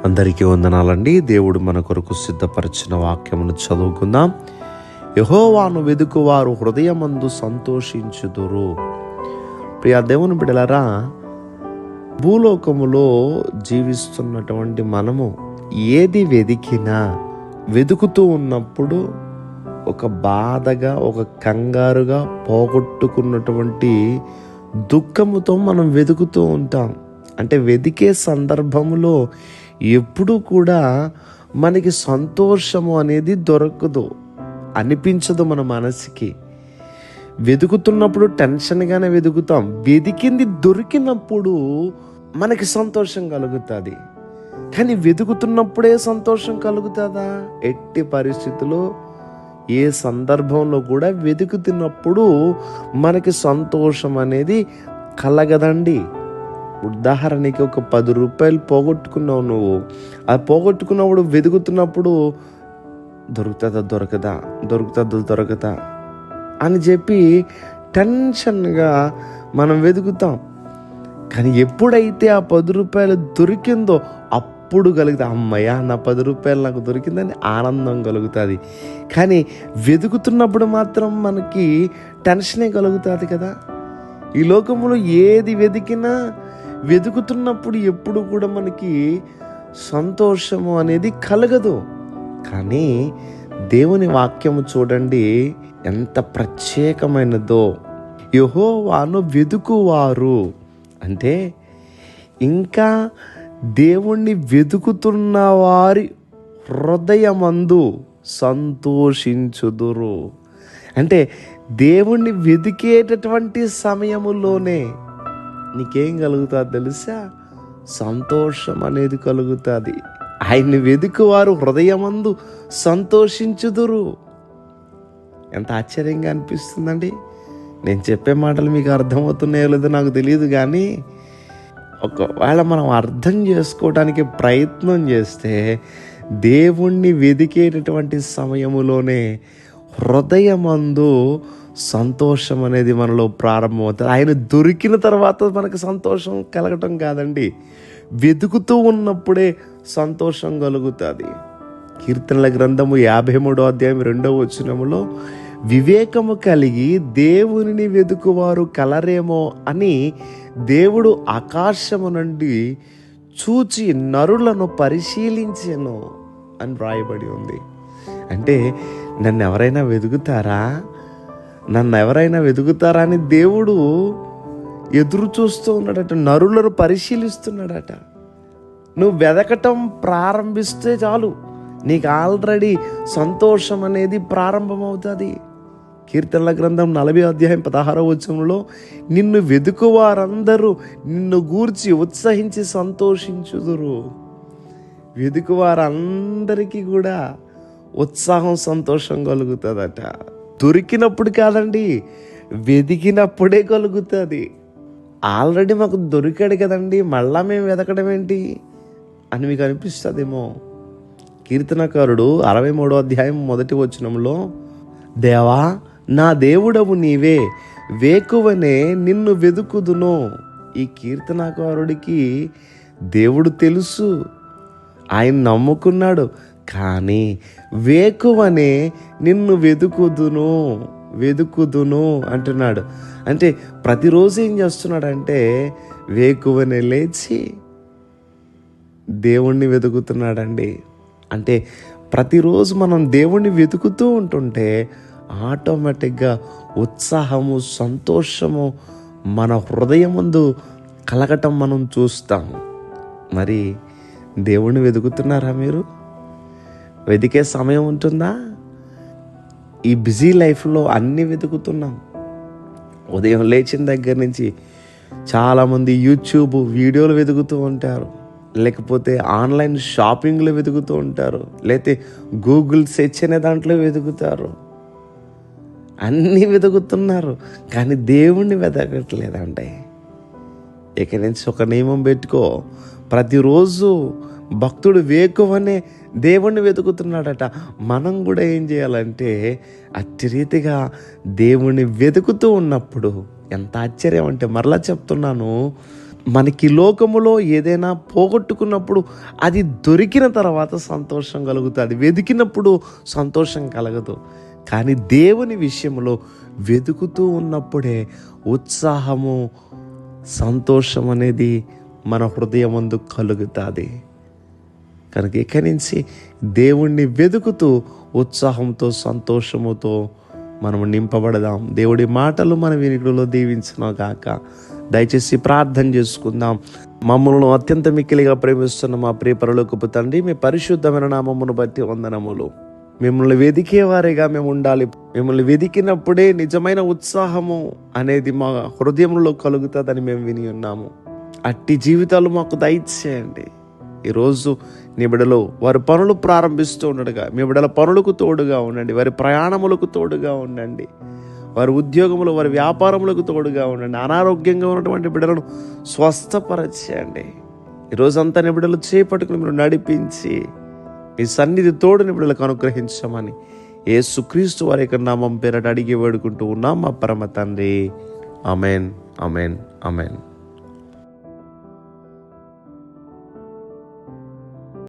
అందరికీ వందనాలండి. దేవుడు మన కొరకు సిద్ధపరిచిన వాక్యమును చదువుకుందాం. యెహోవాను వెదుకువారు హృదయమందు సంతోషించుదురు. ప్రియ దేవుని బిడ్డలారా, భూలోకములో జీవిస్తున్నటువంటి మనము ఏది వెదుకుతూ ఉన్నప్పుడు ఒక బాధగా, ఒక కంగారుగా, పోగొట్టుకున్నటువంటి దుఃఖముతో మనం వెతుకుతూ ఉంటాం. అంటే వెతికే సందర్భంలో ఎప్పుడూ కూడా మనకి సంతోషము అనేది దొరకదు, అనిపించదు మన మనసుకి. వెతుకుతున్నప్పుడు టెన్షన్గానే వెతుకుతాం. వెతికింది దొరికినప్పుడు మనకి సంతోషం కలుగుతుంది. కానీ వెతుకుతున్నప్పుడే సంతోషం కలుగుతుందా? ఎట్టి పరిస్థితుల్లో ఏ సందర్భంలో కూడా వెతుకుతున్నప్పుడు మనకి సంతోషం అనేది కలగదండి. ఉదాహరణకి ఒక 10 రూపాయలు పోగొట్టుకున్నావు. నువ్వు అది పోగొట్టుకున్నప్పుడు వెతుకుతున్నప్పుడు దొరుకుతుందా అని చెప్పి టెన్షన్గా మనం వెతుకుతాం. కానీ ఎప్పుడైతే ఆ 10 రూపాయలు దొరికిందో అప్పుడు కలుగుతుంది, అమ్మయ్య నా 10 రూపాయలు నాకు దొరికిందని ఆనందం కలుగుతుంది. కానీ వెతుకుతున్నప్పుడు మాత్రం మనకి టెన్షనే కలుగుతుంది కదా. ఈ లోకంలో ఏది వెతుకుతున్నప్పుడు ఎప్పుడు కూడా మనకి సంతోషము అనేది కలగదు. కానీ దేవుని వాక్యము చూడండి ఎంత ప్రత్యేకమైనదో. యెహోవాను వెదుకువారు అంటే ఇంకా దేవుణ్ణి వెతుకుతున్న వారి హృదయమందు సంతోషించుదురు. అంటే దేవుణ్ణి వెతికేటటువంటి సమయములోనే నీకేం కలుగుతుంది తెలుసా? సంతోషం అనేది కలుగుతుంది. ఆయన్ని వెతుకువారు హృదయమందు సంతోషించుదురు. ఎంత ఆశ్చర్యంగా అనిపిస్తుందండి. నేను చెప్పే మాటలు మీకు అర్థమవుతున్నాయో లేదో నాకు తెలియదు, కానీ ఒకవేళ మనం అర్థం చేసుకోవడానికి ప్రయత్నం చేస్తే దేవుణ్ణి వెతికేటటువంటి సమయములోనే హృదయమందు సంతోషం అనేది మనలో ప్రారంభమవుతుంది. ఆయన దొరికిన తర్వాత మనకు సంతోషం కలగటం కాదండి, వెతుకుతూ ఉన్నప్పుడే సంతోషం కలుగుతుంది. కీర్తనల గ్రంథము 53వ అధ్యాయం 2వ వచనములో వివేకము కలిగి దేవునిని వెతుకువారు కలరేమో అని దేవుడు ఆకాశము నుండి చూచి నరులను పరిశీలించెను అని వ్రాయబడి ఉంది. అంటే నన్ను ఎవరైనా వెతుకుతారా అని దేవుడు ఎదురు చూస్తూ ఉన్నాడట, నరులను పరిశీలిస్తున్నాడట. నువ్వు వెతకటం ప్రారంభిస్తే చాలు, నీకు ఆల్రెడీ సంతోషం అనేది ప్రారంభమవుతుంది. కీర్తనల గ్రంథం 40వ అధ్యాయం 16వ వచనంలో నిన్ను వెతుకువారందరూ నిన్ను గూర్చి ఉత్సహించి సంతోషించుదురు. వెతుకువారందరికీ కూడా ఉత్సాహం, సంతోషం కలుగుతుందట. దొరికినప్పుడు కాదండి, వెతికినప్పుడే కలుగుతుంది. ఆల్రెడీ మాకు దొరికాడు కదండి, మళ్ళా మేము వెతకడం ఏంటి అని మీకు అనిపిస్తుందేమో. కీర్తనకారుడు 63వ అధ్యాయం 1వ వచనంలో దేవా నా దేవుడవు నీవే, వేకువనే నిన్ను వెతుకుదును. ఈ కీర్తనకారుడికి దేవుడు తెలుసు, ఆయన నమ్ముకున్నాడు. కానీ వేకువనే నిన్ను వెతుకుదును అంటున్నాడు. అంటే ప్రతిరోజు ఏం చేస్తున్నాడంటే వేకువనే లేచి దేవుణ్ణి వెతుకుతున్నాడండి. అంటే ప్రతిరోజు మనం దేవుణ్ణి వెతుకుతూ ఉంటుంటే ఆటోమేటిక్గా ఉత్సాహము, సంతోషము మన హృదయమందు కలగటం మనం చూస్తాము. మరి దేవుణ్ణి వెతుకుతున్నారా మీరు? వెతికే సమయం ఉంటుందా? ఈ బిజీ లైఫ్లో అన్నీ వెతుకుతున్నాం. ఉదయం లేచిన దగ్గర నుంచి చాలామంది యూట్యూబ్ వీడియోలు వెతుకుతూ ఉంటారు, లేకపోతే ఆన్లైన్ షాపింగ్లో వెతుకుతూ ఉంటారు, లేకపోతే గూగుల్ సెర్చ్ అనే దాంట్లో వెతుకుతారు. అన్నీ వెతుకుతున్నారు, కానీ దేవుణ్ణి వెతకట్లేదండి. ఇక నుంచి ఒక నియమం పెట్టుకో, ప్రతిరోజు భక్తుడు వేకువనే దేవుణ్ణి వెతుకుతున్నాడట. మనం కూడా ఏం చేయాలంటే అట్టి రీతిగా దేవుణ్ణి వెతుకుతూ ఉన్నప్పుడు ఎంత ఆశ్చర్యం అంటే, మరలా చెప్తున్నాను, మనకి లోకములో ఏదైనా పోగొట్టుకున్నప్పుడు అది దొరికిన తర్వాత సంతోషం కలుగుతుంది, వెతికినప్పుడు సంతోషం కలగదు. కానీ దేవుని విషయంలో వెతుకుతూ ఉన్నప్పుడే ఉత్సాహము, సంతోషం అనేది మన హృదయమందు కలుగుతుంది. కనుక ఇక్కడి నుంచి దేవుణ్ణి వెతుకుతూ ఉత్సాహంతో, సంతోషముతో మనము నింపబడదాం. దేవుడి మాటలు మన వినికిడిలో దీవించును గాక. దయచేసి ప్రార్థన చేసుకుందాం. మమ్మల్ని అత్యంత మిక్కిలిగా ప్రేమిస్తున్న మా ప్రియ పరలోకపు తండ్రి, మీ పరిశుద్ధమైన నామమును బట్టి వందనములు. మిమ్మల్ని వెదికేవారిగా మేము ఉండాలి. మిమ్మల్ని వెదికినప్పుడే నిజమైన ఉత్సాహము అనేది మా హృదయంలో కలుగుతుందని మేము విని ఉన్నాము. అట్టి జీవితాలు మాకు దయచేయండి. ఈరోజు నీ బిడ్డలు వారి పనులు ప్రారంభిస్తూ ఉండగా మీ బిడ్డల పనులకు తోడుగా ఉండండి. వారి ప్రయాణములకు తోడుగా ఉండండి. వారి ఉద్యోగములు, వారి వ్యాపారములకు తోడుగా ఉండండి. అనారోగ్యంగా ఉన్నటువంటి బిడ్డలను స్వస్థపరచండి. ఈరోజంతా నీ బిడ్డలు చేపట్టుకుని మీరు నడిపించి మీ సన్నిధి తోడు నీ బిడ్డలకు అనుగ్రహించమని యేసుక్రీస్తు వారి యొక్క నామం పేరట అడిగి వేడుకుంటూ ఉన్నాం మా పరమ తండ్రి. Amen, amen, amen.